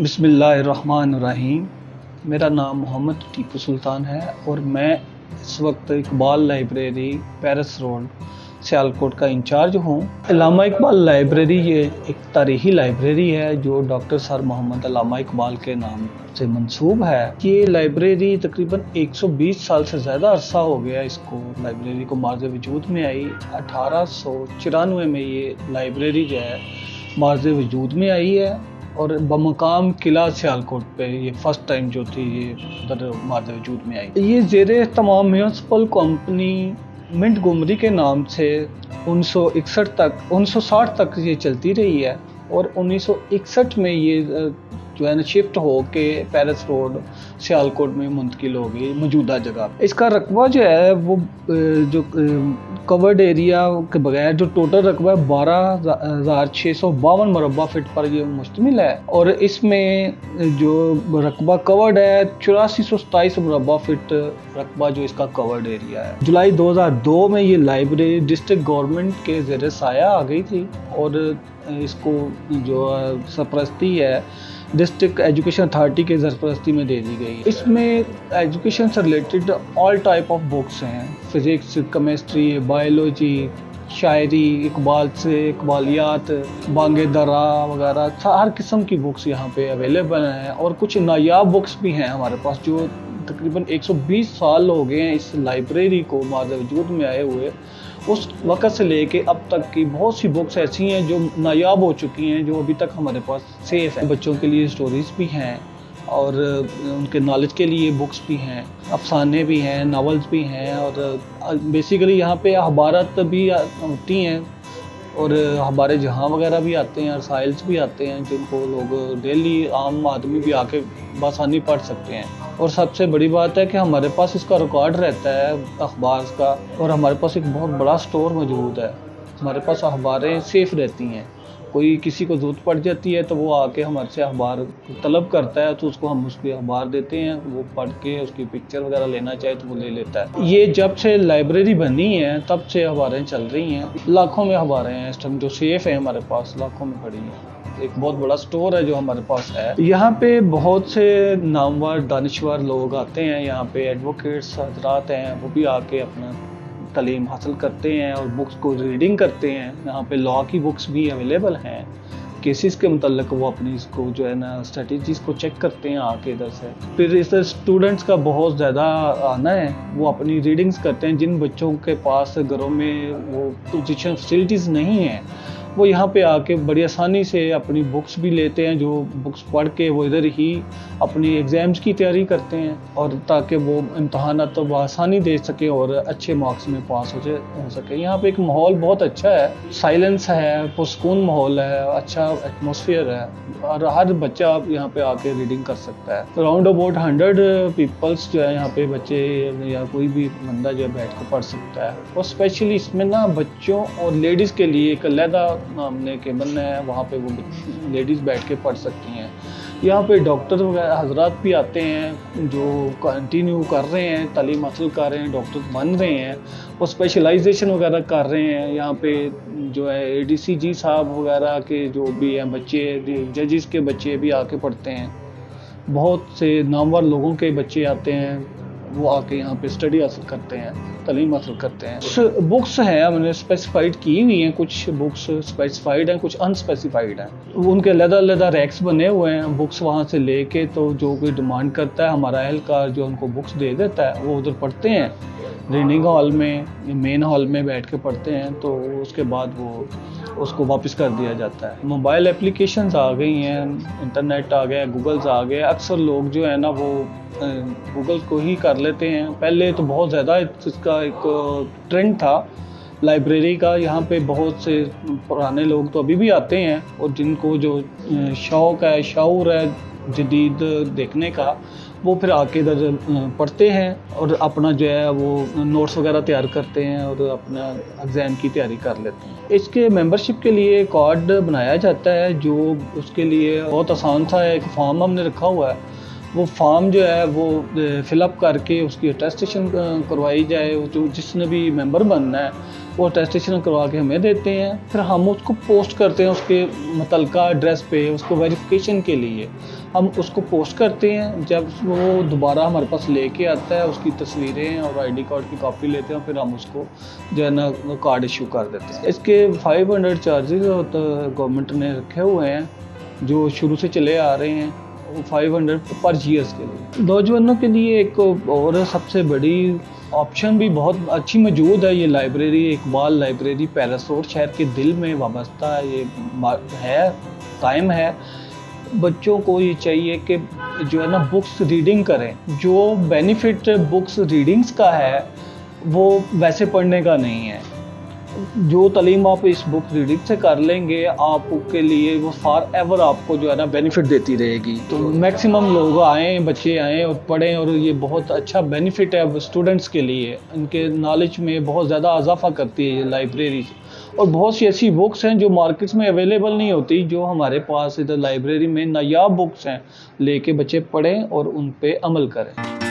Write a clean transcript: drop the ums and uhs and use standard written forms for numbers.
बिस्मिल्लाहिर्रहमानिर्रहीम। मेरा नाम मोहम्मद टीपू सुल्तान है और मैं इस वक्त Iqbal library Paris road Sialkot का इंचार्ज हूँ। अल्लामा इकबाल लाइब्रेरी ये एक तारीख़ी लाइब्रेरी है जो डॉक्टर सर मोहम्मद अल्लामा इकबाल के नाम से मंसूब है। ये लाइब्रेरी तकरीबन 120 साल से ज़्यादा अरसा हो गया इसको लाइब्रेरी को मार्ज़ वजूद में आई। 1894 में ये लाइब्रेरी जो है मार्ज़ वजूद में आई है और बमकाम किला सियालकोट पे ये फर्स्ट टाइम जो थी ये उधर मार्ज़ वजूद में आई। ये ज़ेरे तमाम म्यूनसिपल कंपनी मिंट गुमरी के नाम से 1960 तक ये चलती रही है और 1961 में ये जो है ना शिफ्ट हो के पेरिस रोड सियालकोट में मुंतकिल हो गई मौजूदा जगह। इसका रकबा जो है वो जो कवर्ड एरिया के बगैर जो टोटल रकबा है 12,652 मुरब्बा फीट पर ये मुश्तमिल है और इसमें जो रकबा कवर्ड है 8427 मुरब्बा फीट रकबा जो इसका कवर्ड एरिया है। जुलाई 2002 में ये लाइब्रेरी डिस्ट्रिक्ट गवर्नमेंट के ज़ेरे साया आ गई थी और इसको जो सरपरस्ती है डिस्ट्रिक्ट एजुकेशन अथॉरिटी के सरपरस्ती में दे दी गई। इसमें एजुकेशन से related all type of books हैं, फिज़िक्स, केमिस्ट्री, बायोलॉजी, शायरी, इकबाल से इकबालियात, बांगे दरा वगैरह हर किस्म की बुक्स यहाँ पे अवेलेबल हैं और कुछ नायाब बुक्स भी हैं हमारे पास जो तकरीबन 120 साल हो गए हैं इस लाइब्रेरी को मार्ज़ वजूद में आए हुए। उस वक़्त से लेके अब तक की बहुत सी बुक्स ऐसी हैं जो नायाब हो चुकी हैं जो अभी तक हमारे पास सेफ़ हैं। बच्चों के लिए स्टोरीज़ भी हैं और उनके नॉलेज के लिए बुक्स भी हैं, अफसाने भी हैं, नावल्स भी हैं और बेसिकली यहाँ पे अखबारात भी होती हैं और हमारे जहाँ वगैरह भी आते हैं, रसाइल्स भी आते हैं जिनको लोग डेली आम आदमी भी आके बआसानी पढ़ सकते हैं। और सबसे बड़ी बात है कि हमारे पास इसका रिकॉर्ड रहता है अखबार का और हमारे पास एक बहुत बड़ा स्टोर मौजूद है। हमारे पास अखबारें सेफ़ रहती हैं, कोई किसी को ज़रूरत पड़ जाती है तो वो आके हमारे से अखबार तलब करता है तो उसको हम उसकी अखबार देते हैं, वो पढ़ के उसकी पिक्चर वगैरह लेना चाहे तो वो ले लेता है। ये जब से लाइब्रेरी बनी है तब से अखबारें चल रही हैं, लाखों में अखबारें हैं इस टाइम जो सेफ़ हैं हमारे पास, लाखों में पड़ी हैं। एक बहुत बड़ा स्टोर है जो हमारे पास है। यहाँ पे बहुत से नामवर दानिशवर लोग आते हैं, यहाँ पे एडवोकेट्स हजरात हैं वो भी आके अपना तालीम हासिल करते हैं और बुक्स को रीडिंग करते हैं। यहाँ पे लॉ की बुक्स भी अवेलेबल हैं, केसेस के मतलब वो अपनी इसको जो है ना स्ट्रेटजीज़ को चेक करते हैं आके इधर से। फिर इस स्टूडेंट्स का बहुत ज़्यादा आना है, वो अपनी रीडिंग्स करते हैं। जिन बच्चों के पास घरों में वो एजुकेशन फैसिलिटीज़ नहीं हैं वो यहाँ पे आके बड़ी आसानी से अपनी बुक्स भी लेते हैं, जो बुक्स पढ़ के वो इधर ही अपनी एग्ज़ाम्स की तैयारी करते हैं और ताकि वो इम्तहानात तो आसानी दे सके और अच्छे मार्क्स में पास हो सके। यहाँ पे एक माहौल बहुत अच्छा है, साइलेंस है, पुरसकून माहौल है, अच्छा एटमॉस्फेयर है और हर बच्चा यहाँ पे आके रीडिंग कर सकता है। अराउंड अबाउट 100 पीपल्स जो है यहाँ पे बच्चे या कोई भी बंदा जो है बैठ कर पढ़ सकता है। और स्पेशली इसमें ना बच्चों और लेडीज़ के लिए एक अलहदा हमने केबल है, वहाँ पे वो लेडीज़ बैठ के पढ़ सकती हैं। यहाँ पे डॉक्टर वगैरह हजरात भी आते हैं जो कंटिन्यू कर रहे हैं, तालीम हासिल कर रहे हैं, डॉक्टर बन रहे हैं और स्पेशलाइजेशन वगैरह कर रहे हैं। यहाँ पे जो है ADCG साहब वगैरह के जो भी हैं बच्चे, जजेस के बच्चे भी आके पढ़ते हैं। बहुत से नामवर लोगों के बच्चे आते हैं, वो आके यहाँ पे स्टडी हासिल करते हैं, तालीम हासिल करते हैं। बुक्स हैं हमने स्पेसिफाइड की हुई हैं, कुछ बुक्स स्पेसिफाइड हैं, कुछ अनस्पेसिफाइड हैं। उनके अलग-अलग रैक्स बने हुए हैं, बुक्स वहाँ से लेके तो जो कोई डिमांड करता है हमारा एहलकार जो उनको बुक्स दे देता है वो उधर पढ़ते हैं रीडिंग हॉल में, मेन हॉल में बैठ के पढ़ते हैं तो उसके बाद वो उसको वापस कर दिया जाता है। मोबाइल एप्लीकेशंस आ गई हैं, इंटरनेट आ गया, गूगल्स आ गए। अक्सर लोग जो है ना वो गूगल को ही कर लेते हैं। पहले तो बहुत ज़्यादा इसका एक ट्रेंड था लाइब्रेरी का। यहाँ पे बहुत से पुराने लोग तो अभी भी आते हैं और जिनको जो शौक़ है, शऊर है जदीद देखने का, वो फिर आके इधर पढ़ते हैं और अपना जो है वो नोट्स वगैरह तैयार करते हैं और अपना एग्ज़ाम की तैयारी कर लेते हैं। इसके मेंबरशिप के लिए कार्ड बनाया जाता है जो उसके लिए बहुत आसान सा है। एक फॉर्म हमने रखा हुआ है, वो फॉर्म जो है वो फिलअप करके उसकी अटेस्टेशन करवाई जाए। जो जिसने भी मेंबर बनना है वो अटेस्टेशन करवा के हमें देते हैं, फिर हम उसको पोस्ट करते हैं उसके मुतलका एड्रेस पे उसको वेरिफिकेशन के लिए हम उसको पोस्ट करते हैं। जब वो दोबारा हमारे पास लेके आता है उसकी तस्वीरें और आईडी कार्ड की कॉपी लेते हैं, फिर हम उसको जो है ना कार्ड इशू कर देते हैं। इसके 500 चार्जेस गवर्नमेंट ने रखे हुए हैं जो शुरू से चले आ रहे हैं, 500 पर ईयर्स के लिए। नौजवानों के लिए एक और सबसे बड़ी ऑप्शन भी बहुत अच्छी मौजूद है, ये library Iqbal library palace road शहर के दिल में वाबस्ता ये है, कायम है। बच्चों को ये चाहिए कि जो है ना बुक्स रीडिंग करें। जो बेनिफिट बुक्स रीडिंग्स का है वो वैसे पढ़ने का नहीं है। जो तालीम आप इस बुक रीडिंग से कर लेंगे आपके लिए वो फॉर एवर आपको जो है ना बेनिफिट देती रहेगी। तो मैक्सिमम लोग आएँ, बच्चे आएँ और पढ़ें, और ये बहुत अच्छा बेनिफिट है स्टूडेंट्स के लिए। इनके नॉलेज में बहुत ज़्यादा इजाफा करती है ये लाइब्रेरी। और बहुत सी ऐसी बुक्स हैं जो मार्केट्स में अवेलेबल नहीं होती, जो हमारे पास इधर लाइब्रेरी में नायाब बुक्स हैं, लेके बच्चे पढ़ें और उन पे अमल करें।